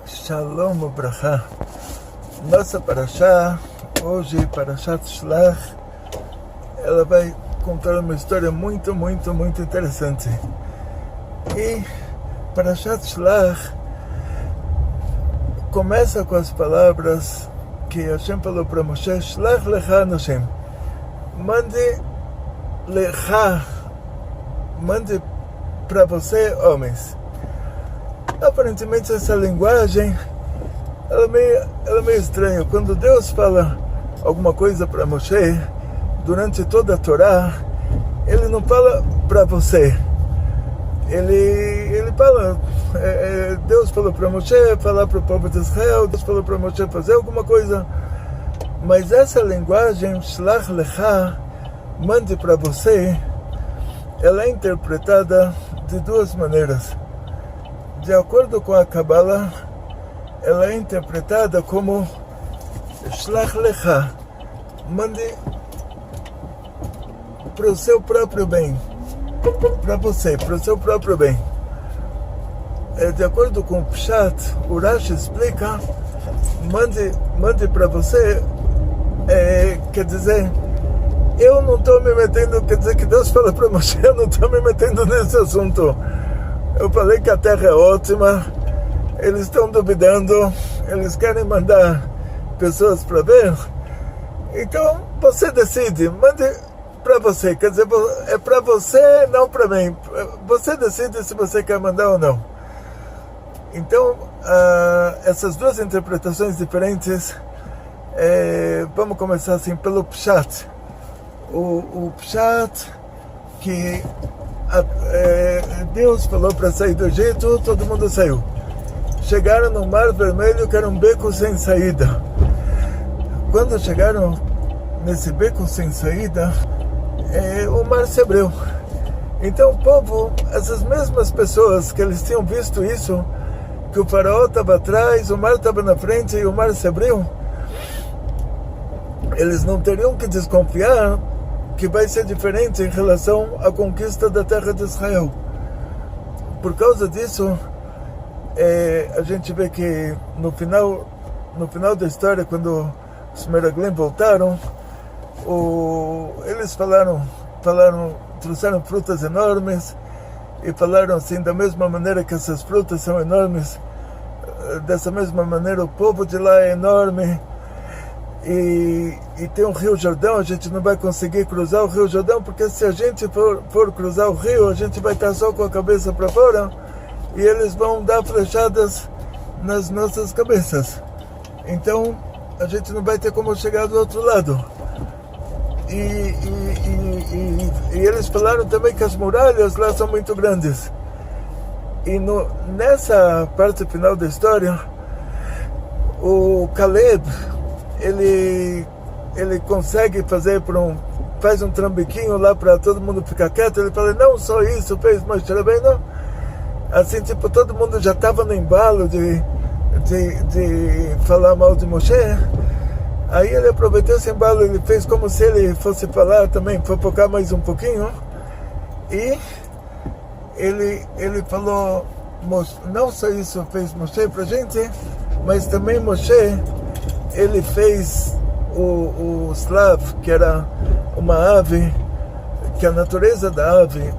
Shalom Ubrachá. Nossa Parashá, hoje, Parashat Shlach, ela vai contar uma história muito interessante. E Parashat Shlach começa com as palavras que Hashem falou para Moshe: Shlach lecha Hashem, mande lecha, mande para você homens. Aparentemente essa linguagem ela é meio estranha. Quando Deus fala alguma coisa para Moshe durante toda a Torá, ele não fala para você, ele fala, Deus falou para Moshe falar para o povo de Israel, Deus falou para Moshe fazer alguma coisa, mas essa linguagem Shlach lecha, mande para você, ela é interpretada de duas maneiras. De acordo com a Kabbalah, ela é interpretada como Shlach lecha, mande para o seu próprio bem, para você, para o seu próprio bem. De acordo com o Pshat, o Rashi explica, mande para você, quer dizer, eu não estou me metendo, quer dizer que Deus fala para Moshe, eu não estou me metendo nesse assunto. Eu falei que a terra é ótima, eles estão duvidando, eles querem mandar pessoas para ver, então você decide, mande para você, quer dizer, é para você, não para mim, você decide se você quer mandar ou não. Então, essas duas interpretações diferentes, vamos começar assim pelo Pshat. O Pshat, que Deus falou para sair do Egito, todo mundo saiu. Chegaram no Mar Vermelho, que era um beco sem saída. Quando chegaram nesse beco sem saída, o mar se abriu. Então o povo, essas mesmas pessoas que eles tinham visto isso, que o faraó estava atrás, o mar estava na frente e o mar se abriu, eles não teriam que desconfiar que vai ser diferente em relação à conquista da terra de Israel. Por causa disso, a gente vê que no final da história, quando os Meraglim voltaram, eles trouxeram frutas enormes e falaram assim, da mesma maneira que essas frutas são enormes, dessa mesma maneira o povo de lá é enorme. E tem o Rio Jordão, a gente não vai conseguir cruzar o Rio Jordão, porque se a gente for cruzar o rio, a gente vai estar só com a cabeça para fora e eles vão dar flechadas nas nossas cabeças. Então a gente não vai ter como chegar do outro lado. E eles falaram também que as muralhas lá são muito grandes. E nessa parte final da história, o Caleb, ele consegue faz um trambiquinho lá para todo mundo ficar quieto. Ele fala, não só isso fez Moshe Rabbeinu, assim, tipo, todo mundo já estava no embalo de falar mal de Moshe. Aí ele aproveitou esse embalo, ele fez como se ele fosse falar também, fofocar mais um pouquinho, e ele falou, não só isso fez Moshe pra gente, mas também Moshe, ele fez o slav, que era uma ave, que a natureza da ave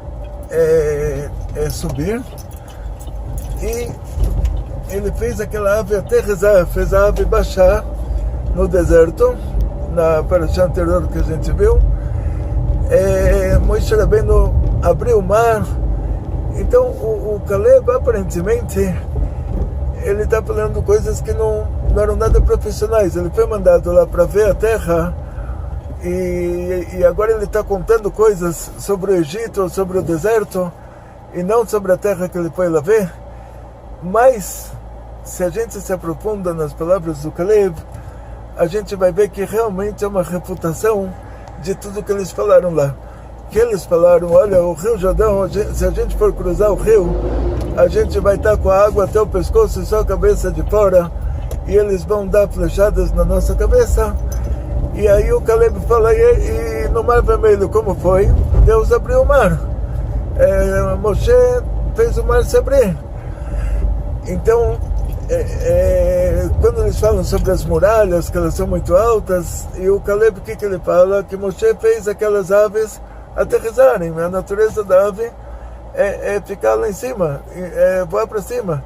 é subir, e ele fez aquela ave aterrissar, fez a ave baixar no deserto, na parasha anterior que a gente viu. Moshe Rabbeinu abriu o mar. Então o Caleb, aparentemente, ele está falando coisas que não eram nada profissionais. Ele foi mandado lá para ver a terra e agora ele está contando coisas sobre o Egito, sobre o deserto, e não sobre a terra que ele foi lá ver. Mas se a gente se aprofunda nas palavras do Caleb, a gente vai ver que realmente é uma refutação de tudo que eles falaram lá. Que eles falaram, olha, o Rio Jordão, se a gente for cruzar o rio, a gente vai estar com a água até o pescoço e só a cabeça de fora, e eles vão dar flechadas na nossa cabeça. E aí o Caleb fala, e no Mar Vermelho, como foi? Deus abriu o mar. Moshe fez o mar se abrir. Então, quando eles falam sobre as muralhas, que elas são muito altas, e o Caleb, o que ele fala? Que Moshe fez aquelas aves aterrissarem. A natureza da ave é ficar lá em cima, voar para cima,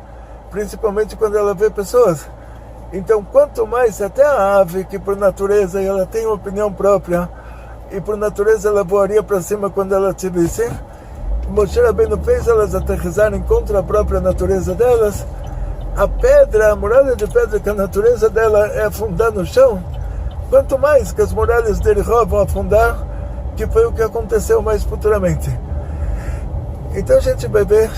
principalmente quando ela vê pessoas. Então, quanto mais até a ave, que por natureza ela tem uma opinião própria, e por natureza ela voaria para cima quando ela te visse, Moshe Rabbeinu fez elas aterrissarem contra a própria natureza delas. A pedra, a muralha de pedra, que a natureza dela é afundar no chão, quanto mais que as muralhas de Jericó vão afundar, que foi o que aconteceu mais futuramente. Então a gente vai ver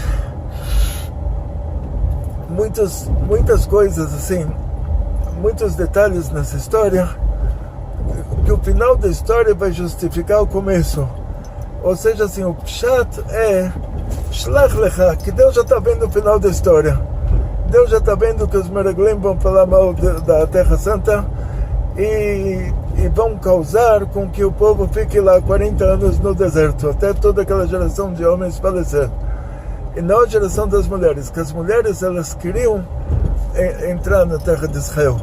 muitas coisas assim, muitos detalhes nessa história, que o final da história vai justificar o começo. Ou seja, assim, o pshat é Shlach Lecha, que Deus já está vendo o final da história. Deus já está vendo que os Meraglim vão falar mal da Terra Santa e vão causar com que o povo fique lá 40 anos no deserto, até toda aquela geração de homens falecer. E não a geração das mulheres, que as mulheres elas queriam entrar na terra de Israel.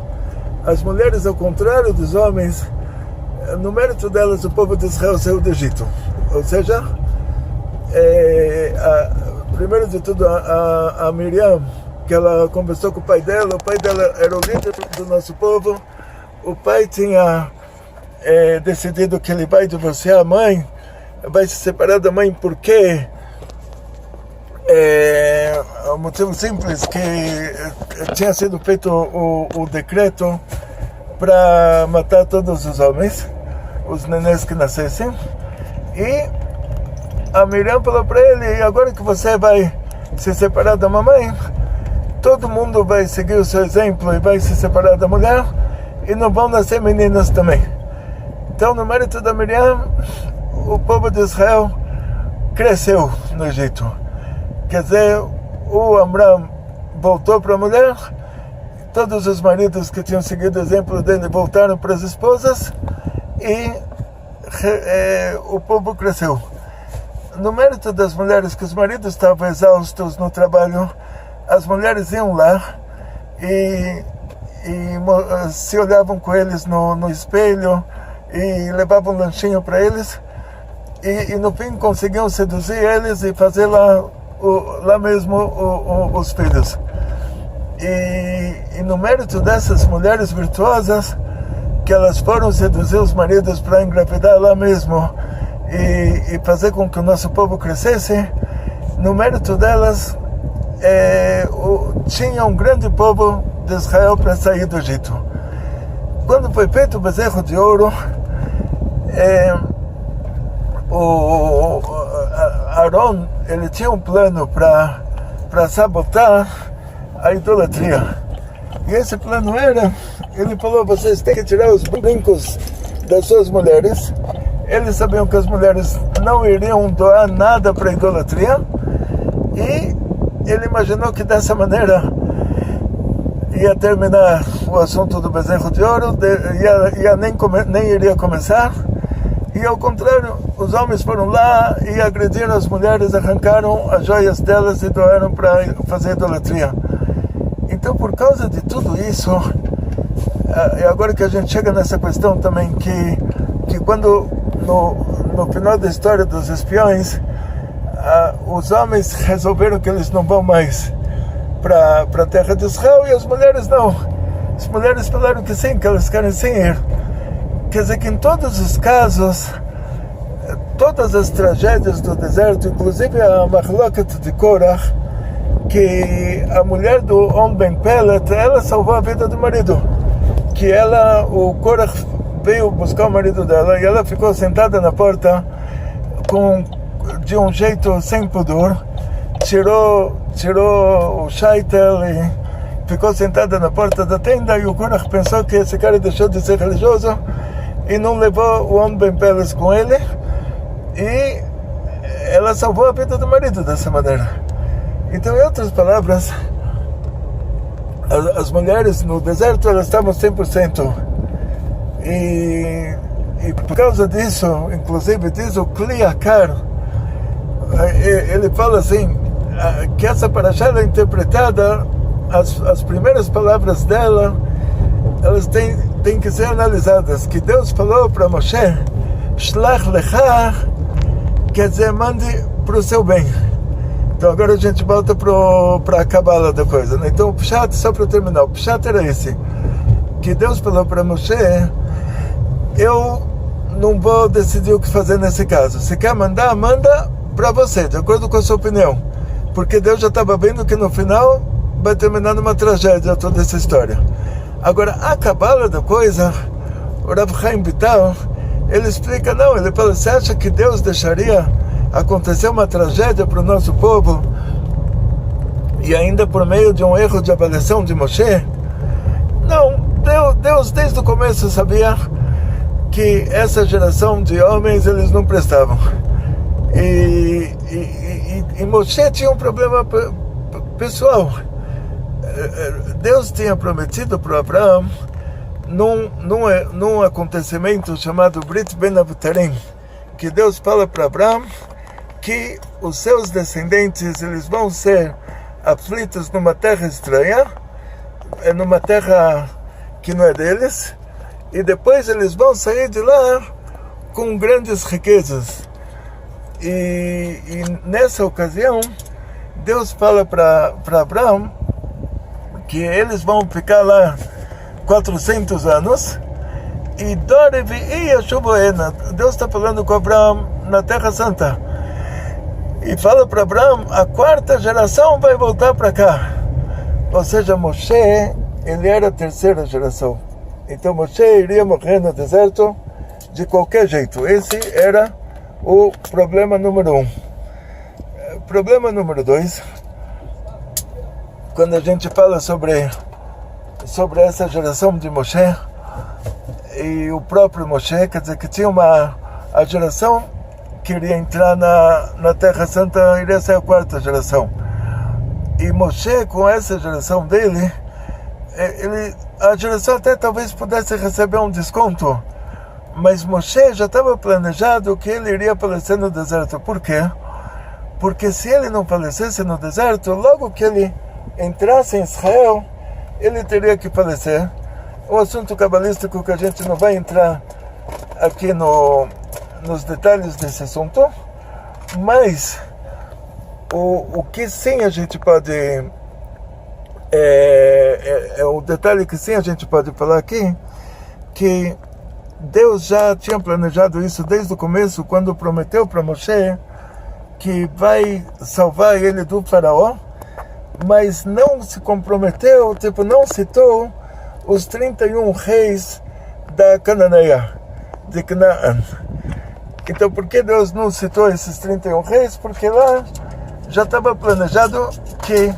As mulheres, ao contrário dos homens, no mérito delas, o povo de Israel saiu do Egito. Ou seja, primeiro de tudo, a Miriam, que ela conversou com o pai dela era o líder do nosso povo. O pai tinha decidido que ele vai divorciar a mãe, vai se separar da mãe porque o motivo simples que tinha sido feito o decreto para matar todos os homens, os nenês que nascessem. E a Miriam falou para ele: agora que você vai se separar da mamãe, todo mundo vai seguir o seu exemplo e vai se separar da mulher, e não vão nascer meninas também. Então, no mérito da Miriam, o povo de Israel cresceu no Egito. Quer dizer, o Amram voltou para a mulher, todos os maridos que tinham seguido o exemplo dele voltaram para as esposas, e o povo cresceu. No mérito das mulheres, que os maridos estavam exaustos no trabalho, as mulheres iam lá e se olhavam com eles no espelho e levavam um lanchinho para eles, e no fim conseguiam seduzir eles e fazer lá mesmo os filhos. E no mérito dessas mulheres virtuosas, que elas foram seduzir os maridos para engravidar lá mesmo e fazer com que o nosso povo crescesse, no mérito delas, tinha um grande povo de Israel para sair do Egito. Quando foi feito o bezerro de ouro, Aaron, ele tinha um plano para sabotar a idolatria. E esse plano era, ele falou: vocês têm que tirar os brincos das suas mulheres. Eles sabiam que as mulheres não iriam doar nada para a idolatria, e ele imaginou que dessa maneira ia terminar o assunto do bezerro de ouro, nem iria começar. E ao contrário, os homens foram lá e agrediram as mulheres, arrancaram as joias delas e doaram para fazer idolatria. Então, por causa de tudo isso, é agora que a gente chega nessa questão também, que quando no final da história dos espiões, os homens resolveram que eles não vão mais para a terra de Israel, e as mulheres não. As mulheres falaram que sim, que elas querem sim ir. Quer dizer que em todos os casos, todas as tragédias do deserto, inclusive a Machloket de Korach, que a mulher do On Ben Pelet, ela salvou a vida do marido. Que o Korach veio buscar o marido dela e ela ficou sentada na porta de um jeito sem pudor, tirou o shaitel e ficou sentada na porta da tenda, e o Korach pensou que esse cara deixou de ser religioso e não levou o On Ben Pelet com ele, e ela salvou a vida do marido dessa maneira. Então, em outras palavras, as mulheres no deserto, elas estavam 100%. E por causa disso, inclusive diz o Kli Yakar, ele fala assim, que essa parashá é interpretada as primeiras palavras dela, elas têm que ser analisadas. Que Deus falou para Moshe, Shlach lecha, quer dizer, mande para o seu bem. Então agora a gente volta para a Kabbalah da coisa, né? Então o Pshat, só para terminar, o Pshat era esse, que Deus falou para Moshe, eu não vou decidir o que fazer nesse caso. Se quer mandar, manda para você, de acordo com a sua opinião. Porque Deus já estava vendo que no final vai terminar numa tragédia toda essa história. Agora, a Kabbalah da coisa, o Rav Chaim Vital, ele explica, não, ele fala, você acha que Deus deixaria acontecer uma tragédia para o nosso povo e ainda por meio de um erro de avaliação de Moshe? Não, Deus desde o começo sabia que essa geração de homens, eles não prestavam. E Moshe tinha um problema pessoal. Deus tinha prometido para Abraão num acontecimento chamado Brit Ben Avutarim, que Deus fala para Abraão que os seus descendentes, eles vão ser aflitos numa terra estranha, numa terra que não é deles, e depois eles vão sair de lá com grandes riquezas. E nessa ocasião, Deus fala para Abraão que eles vão ficar lá 400 anos, e Deus está falando com Abraão na Terra Santa, e fala para Abraão, a quarta geração vai voltar para cá. Ou seja, Moshe, ele era a terceira geração. Então Moshe iria morrer no deserto de qualquer jeito. Esse era o problema número 1. Problema número 2, quando a gente fala sobre essa geração de Moshe e o próprio Moshe, quer dizer que tinha a geração que iria entrar na Terra Santa, iria ser a quarta geração. E Moshe, com essa geração dele, a geração até talvez pudesse receber um desconto, mas Moshe já estava planejado que ele iria falecer no deserto. Por quê? Porque se ele não falecesse no deserto, logo que ele entrasse em Israel, ele teria que falecer. Um assunto cabalístico que a gente não vai entrar aqui nos detalhes desse assunto, mas o que sim a gente pode... o detalhe que sim a gente pode falar aqui, que Deus já tinha planejado isso desde o começo, quando prometeu para Moshe que vai salvar ele do faraó, mas não se comprometeu, não citou os 31 reis da Cananeia, de Canaã. Então, por que Deus não citou esses 31 reis? Porque lá já estava planejado que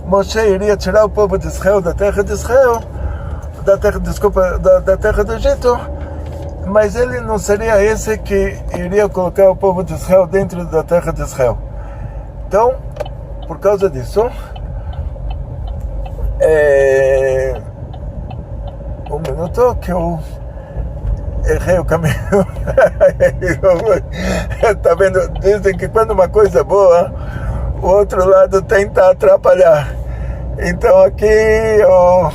Moshe iria tirar o povo de Israel da terra de Israel, da terra do Egito, mas ele não seria esse que iria colocar o povo de Israel dentro da terra de Israel. Então, por causa disso, um minuto que eu errei o caminho. Tá vendo? Dizem que quando uma coisa é boa, o outro lado tenta atrapalhar. Então aqui eu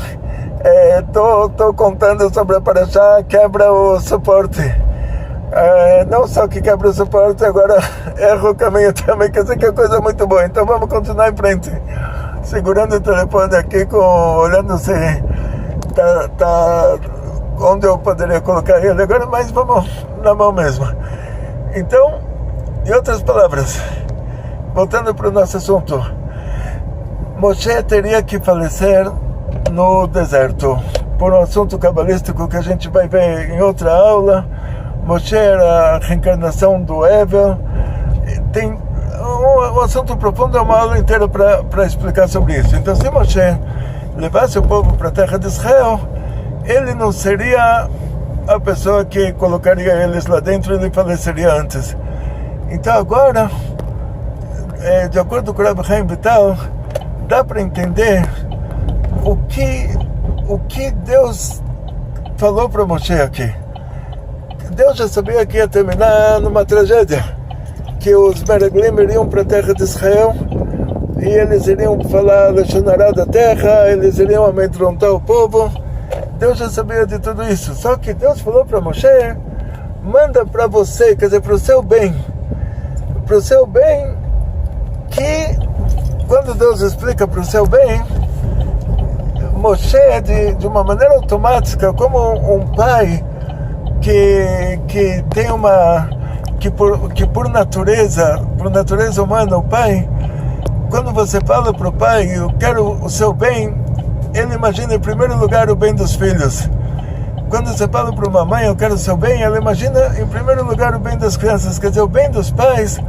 tô contando sobre a Parashá, quebra o suporte. Não só que quebra o suporte, agora erra o caminho também, quer dizer que é coisa muito boa. Então vamos continuar em frente, segurando o telefone aqui, olhando se tá onde eu poderia colocar ele agora, mas vamos na mão mesmo. Então, em outras palavras, voltando para o nosso assunto, Moshe teria que falecer no deserto, por um assunto cabalístico que a gente vai ver em outra aula. Moshe era a reencarnação do Evel. Tem um assunto profundo, é uma aula inteira para explicar sobre isso. Então, se Moshe levasse o povo para a terra de Israel, ele não seria a pessoa que colocaria eles lá dentro, ele faleceria antes. Então agora, de acordo com o Rav Chaim Vital, dá para entender o que Deus falou para Moshe aqui. Deus já sabia que ia terminar numa tragédia, que os Meraglim iriam para a terra de Israel e eles iriam falar Lashon Hara da terra, eles iriam amedrontar o povo. Deus já sabia de tudo isso, só que Deus falou para Moshe, manda para você, quer dizer, para o seu bem, que quando Deus explica para o seu bem, Moshe, de uma maneira automática, como um pai que tem que por natureza humana, o pai, quando você fala para o pai, eu quero o seu bem, ele imagina em primeiro lugar o bem dos filhos. Quando você fala para uma mãe, eu quero o seu bem, ela imagina em primeiro lugar o bem das crianças. Quer dizer, o bem dos pais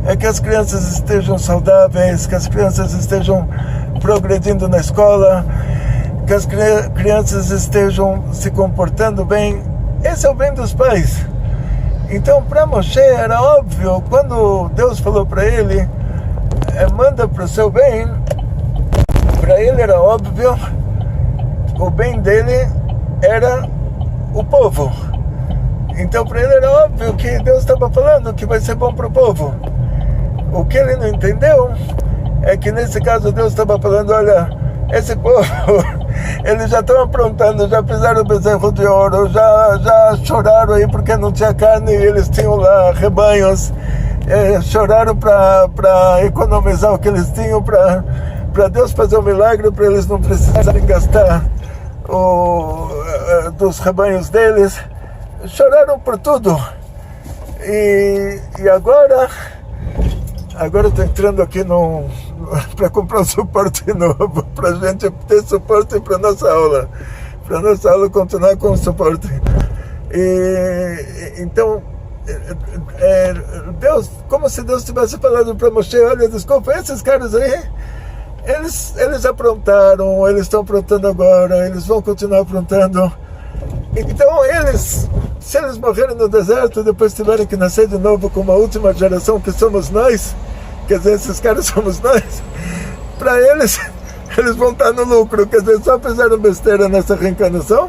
é que as crianças estejam saudáveis, que as crianças estejam progredindo na escola, que as crianças estejam se comportando bem. Esse é o bem dos pais. Então, para Moshe era óbvio, quando Deus falou para ele, manda para o seu bem, para ele era óbvio, o bem dele era o povo. Então, para ele era óbvio que Deus estava falando que vai ser bom para o povo. O que ele não entendeu é que nesse caso Deus estava falando, olha, esse povo, eles já estão aprontando, já fizeram o bezerro de ouro, já choraram aí porque não tinha carne e eles tinham lá rebanhos, choraram para economizar o que eles tinham, para Deus fazer um milagre, para eles não precisarem gastar dos rebanhos deles, choraram por tudo. E agora estou entrando aqui para comprar um suporte novo, para a gente ter suporte para nossa aula continuar com o suporte. Então, Deus, como se Deus tivesse falado para Moshe, olha, desculpa, esses caras aí, eles aprontaram, eles estão aprontando agora, eles vão continuar aprontando. Então se eles morrerem no deserto, depois tiverem que nascer de novo com uma última geração que somos nós, quer dizer, esses caras somos nós, para eles vão estar no lucro, quer dizer, só fizeram besteira nessa reencarnação,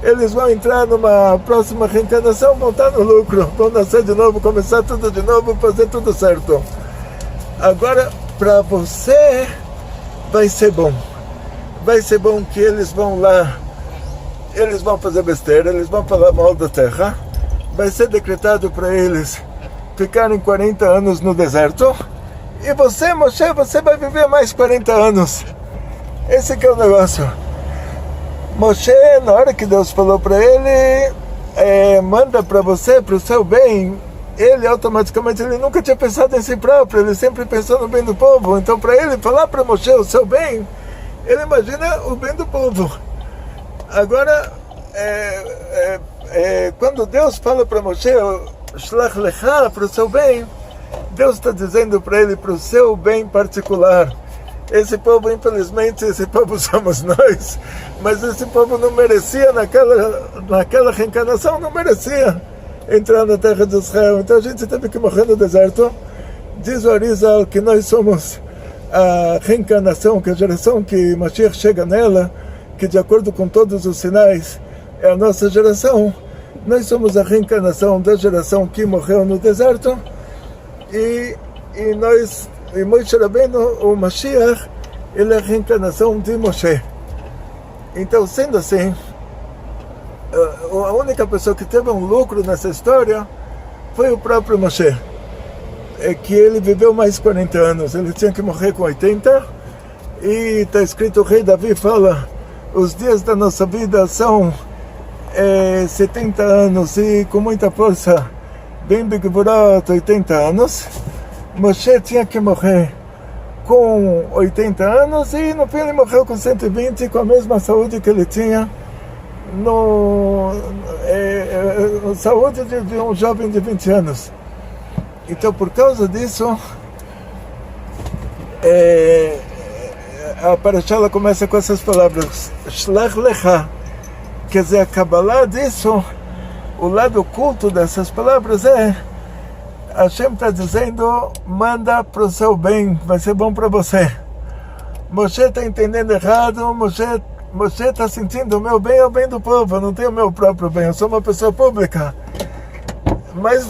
eles vão entrar numa próxima reencarnação, vão estar no lucro, vão nascer de novo, começar tudo de novo, fazer tudo certo. Agora, para você, vai ser bom que eles vão lá, eles vão fazer besteira, eles vão falar mal da terra, vai ser decretado para eles ficarem 40 anos no deserto, e você, Moshe, você vai viver mais 40 anos. Esse que é o negócio. Moshe, na hora que Deus falou para ele, manda para você, para o seu bem, ele automaticamente, ele nunca tinha pensado em si próprio, ele sempre pensou no bem do povo. Então, para ele falar para Moshe o seu bem, ele imagina o bem do povo. Agora, quando Deus fala para Moshe, Shlach lecha, para o seu bem, Deus está dizendo para ele, para o seu bem particular. Esse povo, infelizmente, esse povo somos nós, mas esse povo não merecia, naquela reencarnação, não merecia entrar na terra de Israel. Então a gente teve que morrer no deserto. Diz o Arizal que nós somos a reencarnação, que a geração que Mashiach chega nela, que de acordo com todos os sinais é a nossa geração. Nós somos a reencarnação da geração que morreu no deserto, e Moshe Rabbeinu, o Mashiach, ele é a reencarnação de Moshe. Então, sendo assim, a única pessoa que teve um lucro nessa história foi o próprio Moshe. É que ele viveu mais 40 anos, ele tinha que morrer com 80, e está escrito, o rei Davi fala, os dias da nossa vida são 70 anos, e com muita força, bem bigburot, 80 anos. Moshe tinha que morrer com 80 anos, e no fim ele morreu com 120, com a mesma saúde que ele tinha, saúde de um jovem de 20 anos. Então, por causa disso, a parashá começa com essas palavras, Shlach lecha, quer dizer, a Kabbalah disso, o lado oculto dessas palavras Hashem está dizendo, manda para o seu bem, vai ser bom para você. Moshe está entendendo errado, Moshe está sentindo o meu bem é o bem do povo, eu não tenho o meu próprio bem, eu sou uma pessoa pública. Mas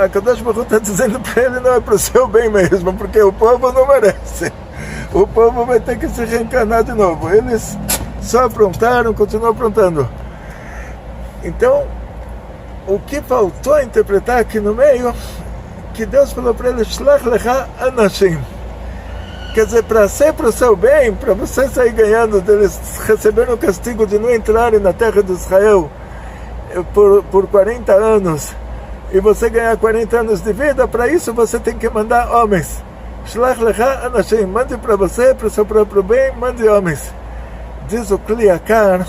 a Kadosh Baruch Hu está dizendo para ele, não é para o seu bem mesmo, porque o povo não merece. o povo vai ter que se reencarnar de novo. Eles só aprontaram, continuam aprontando. Então, o que faltou interpretar aqui no meio, que Deus falou para eles, Shlach lecha anashim. Quer dizer, para ser para o seu bem, para você sair ganhando, deles receberem o castigo de não entrarem na terra de Israel por 40 anos, e você ganhar 40 anos de vida, para isso você tem que mandar homens. Shlach lecha anashim, mande para você, para o seu próprio bem, mande homens. Diz o Kli Yakar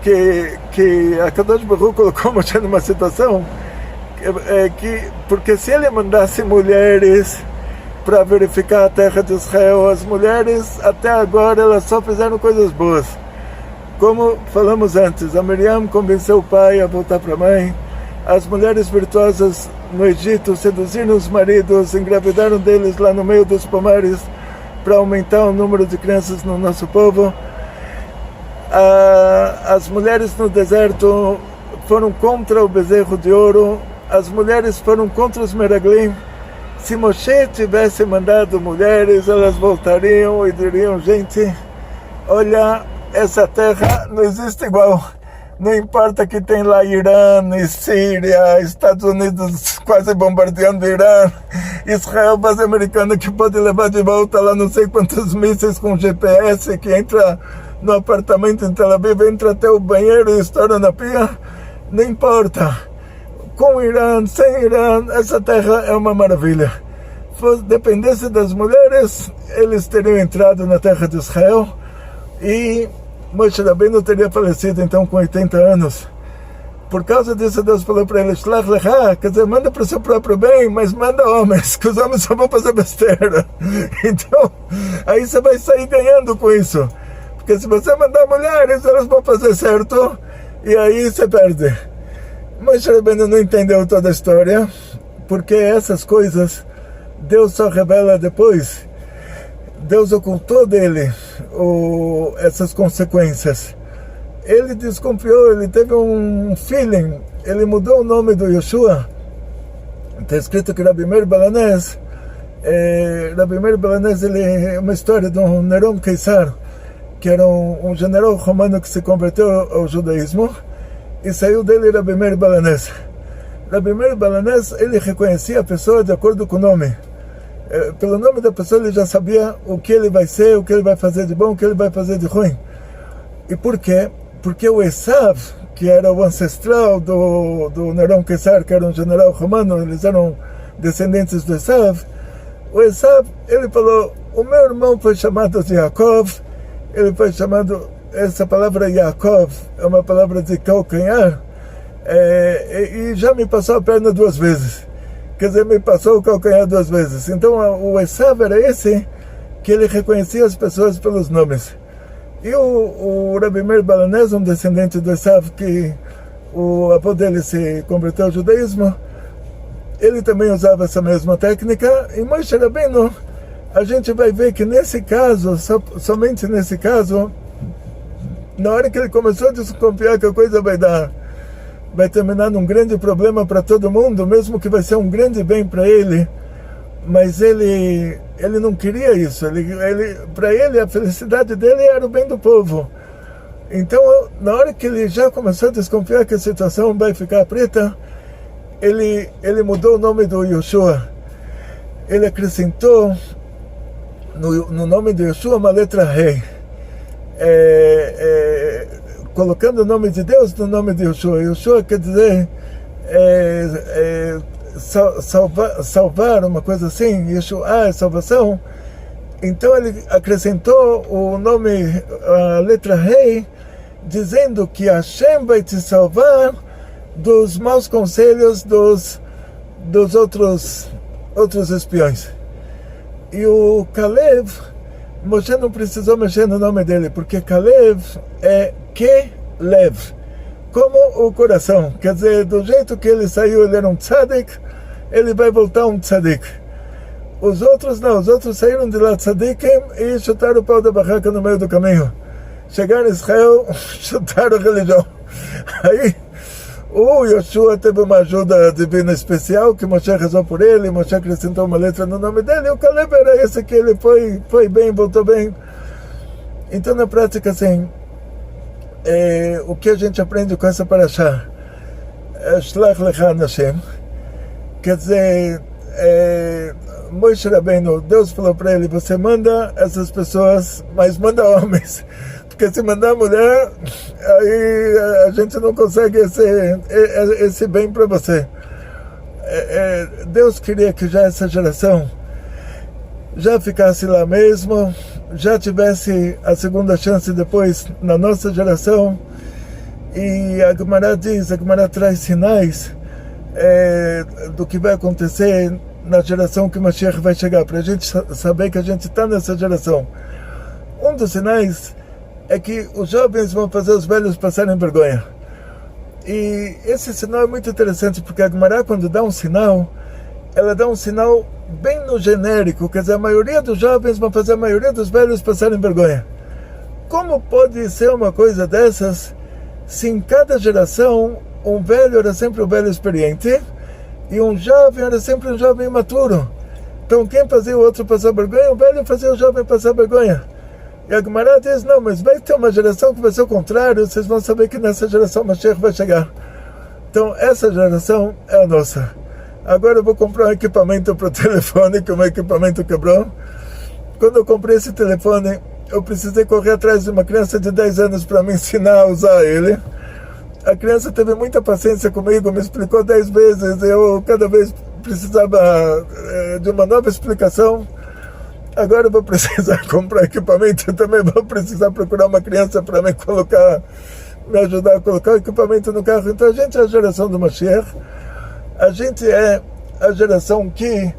que a Kadosh Baruch Hu colocou Moshe numa situação porque se ele mandasse mulheres para verificar a terra de Israel, as mulheres até agora elas só fizeram coisas boas. Como falamos antes, a Miriam convenceu o pai a voltar para a mãe, as mulheres virtuosas no Egito seduziram os maridos, engravidaram deles lá no meio dos pomares para aumentar o número de crianças no nosso povo. As mulheres no deserto foram contra o bezerro de ouro, as mulheres foram contra os meraglim. Se Moshe tivesse mandado mulheres, elas voltariam e diriam, gente, olha, essa terra não existe igual. Não importa que tem lá Irã, Síria, Estados Unidos quase bombardeando Irã, Israel, base americana que pode levar de volta lá não sei quantos mísseis com GPS, que entra no apartamento em Tel Aviv, entra até o banheiro e estoura na pia. Não importa. Com Irã, sem Irã, essa terra é uma maravilha. Se dependesse das mulheres, eles teriam entrado na terra de Israel e Moshe Rabbeinu teria falecido então com 80 anos. Por causa disso, Deus falou para eles, Shlach lecha, quer dizer, manda para o seu próprio bem, mas manda homens, que os homens só vão fazer besteira. Então, aí você vai sair ganhando com isso. Porque se você mandar mulheres, elas vão fazer certo, e aí você perde. Mas Moshe Rabbeinu não entendeu toda a história, porque essas coisas Deus só revela depois. Deus ocultou dele essas consequências. Ele desconfiou, ele teve um feeling, ele mudou o nome do Yeshua. Está escrito que Rabi Meir Balanés, ele é uma história de um Nerão Caesar, que era um general romano que se converteu ao judaísmo, e saiu dele Rabi Meir Balanés. Rabi Meir Balanés, ele reconhecia a pessoa de acordo com o nome. Pelo nome da pessoa ele já sabia o que ele vai ser, o que ele vai fazer de bom, o que ele vai fazer de ruim. E por quê? Porque o Esav, que era o ancestral do Nerão Caesar, que era um general romano, eles eram descendentes do Esav. O Esav, ele falou, o meu irmão foi chamado de Yaakov, ele foi chamado, essa palavra Yaakov é uma palavra de calcanhar, e já me passou a perna 2 vezes. Quer dizer, me passou o calcanhar 2 vezes. Então o Esav era esse que ele reconhecia as pessoas pelos nomes. E o Rabi Meir Balanés, um descendente do Esav, que o avô dele se converteu ao judaísmo, ele também usava essa mesma técnica. E Moshe Rabbeinu, a gente vai ver que nesse caso, somente nesse caso, na hora que ele começou a desconfiar que a coisa vai terminar num grande problema para todo mundo, mesmo que vai ser um grande bem para ele, mas ele não queria isso. Para ele, a felicidade dele era o bem do povo. Então, na hora que ele já começou a desconfiar que a situação vai ficar preta, ele mudou o nome do Yeshua. Ele acrescentou no nome de Yeshua uma letra rei. Colocando o nome de Deus no nome de Yeshua. Yeshua quer dizer salvar, uma coisa assim. Yeshua é salvação. Então ele acrescentou o nome, a letra rei, dizendo que Hashem vai te salvar dos maus conselhos dos outros espiões. E o Caleb, Moshe não precisou mexer no nome dele, porque Caleb é Kelev, como o coração. Quer dizer, do jeito que ele saiu, ele era um tzadik, ele vai voltar um tzadik. Os outros não, os outros saíram de lá tzadikim e chutaram o pau da barraca no meio do caminho. Chegaram a Israel, chutaram a religião. Aí O Yoshua teve uma ajuda divina especial, que Moshe rezou por ele, Moshe acrescentou uma letra no nome dele, e o Caleb era esse que ele foi bem, voltou bem. Então, na prática, assim, o que a gente aprende com essa parashá? Shlach lecha Hashem. Quer dizer, Moshe Rabbeinu, Deus falou para ele, você manda essas pessoas, mas manda homens. Porque se mandar mulher, aí a gente não consegue esse bem para você. Deus queria que já essa geração já ficasse lá mesmo, já tivesse a segunda chance depois na nossa geração. E a Gemara diz, a Gemara traz sinais do que vai acontecer na geração que Mashiach vai chegar, para a gente saber que a gente está nessa geração. Um dos sinais é que os jovens vão fazer os velhos passarem vergonha. E esse sinal é muito interessante, porque a Gemara, quando dá um sinal, ela dá um sinal bem no genérico, quer dizer, a maioria dos jovens vão fazer a maioria dos velhos passarem vergonha. Como pode ser uma coisa dessas, se em cada geração um velho era sempre um velho experiente e um jovem era sempre um jovem imaturo? Então quem fazia o outro passar vergonha? O velho fazia o jovem passar vergonha. E a Gemara diz, não, mas vai ter uma geração que vai ser o contrário, vocês vão saber que nessa geração Mashiach vai chegar. Então essa geração é a nossa. Agora eu vou comprar um equipamento para o telefone, que o meu equipamento quebrou. Quando eu comprei esse telefone, eu precisei correr atrás de uma criança de 10 anos para me ensinar a usar ele. A criança teve muita paciência comigo, me explicou 10 vezes, eu cada vez precisava de uma nova explicação. Agora eu vou precisar comprar equipamento, eu também vou precisar procurar uma criança para me ajudar a colocar o equipamento no carro. Então a gente é a geração do Mashiach, a gente é a geração que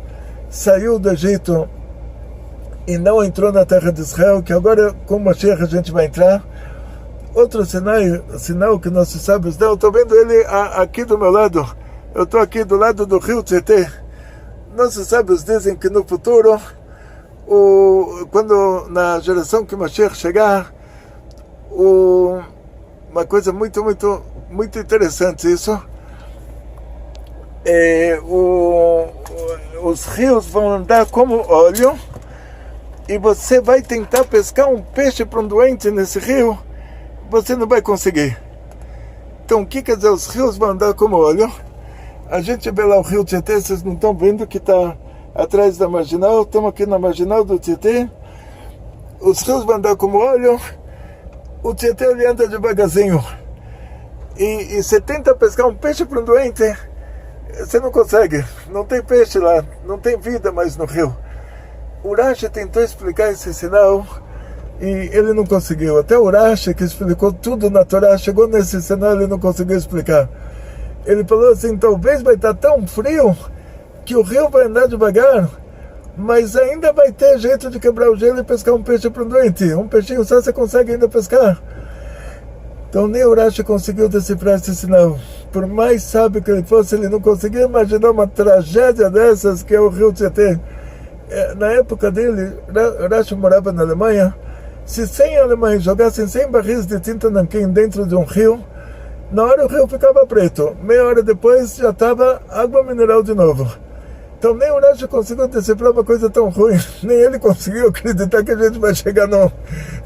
saiu do Egito e não entrou na terra de Israel, que agora com o Mashiach a gente vai entrar. Outro sinal que nossos sábios dão, eu estou vendo ele aqui do meu lado, eu estou aqui do lado do rio Tietê. Nossos sábios dizem que no futuro, quando na geração que o Mashiach chegar, uma coisa muito interessante isso, os rios vão andar como óleo, e você vai tentar pescar um peixe para um doente nesse rio, você não vai conseguir. Então o que quer dizer? Os rios vão andar como óleo. A gente vê lá o rio Tietê, vocês não estão vendo que está atrás da marginal, estamos aqui na marginal do Tietê. Os rios vão andar como óleo, o Tietê ele anda devagarzinho. E você tenta pescar um peixe para um doente, você não consegue, não tem peixe lá, não tem vida mais no rio. O Rashi tentou explicar esse sinal e ele não conseguiu. Até o Rashi, que explicou tudo na Torá, chegou nesse sinal e ele não conseguiu explicar. Ele falou assim, talvez vai estar tão frio que o rio vai andar devagar, mas ainda vai ter jeito de quebrar o gelo e pescar um peixe para um doente. Um peixinho só você consegue ainda pescar. Então nem o Rashi conseguiu decifrar esse sinal. Por mais sábio que ele fosse, ele não conseguia imaginar uma tragédia dessas que é o rio Tietê. Na época dele, Rashi morava na Alemanha. Se 100 alemães jogassem 100 barris de tinta nanquim dentro de um rio, na hora o rio ficava preto. Meia hora depois já estava água mineral de novo. Então nem o Rashi conseguiu decifrar uma coisa tão ruim. Nem ele conseguiu acreditar que a gente vai chegar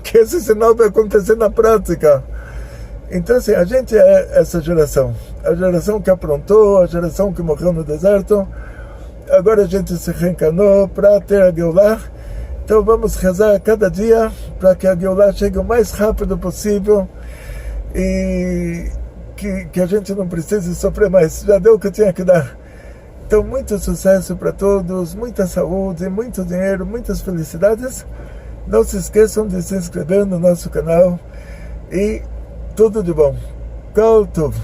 que esse sinal vai acontecer na prática. Então assim, a gente é essa geração. A geração que aprontou, a geração que morreu no deserto. Agora a gente se reencarnou para ter a Geulah. Então vamos rezar cada dia para que a Geulah chegue o mais rápido possível e que a gente não precise sofrer mais. Já deu o que tinha que dar. Então muito sucesso para todos, muita saúde, muito dinheiro, muitas felicidades. Não se esqueçam de se inscrever no nosso canal e tudo de bom. Kol Tov.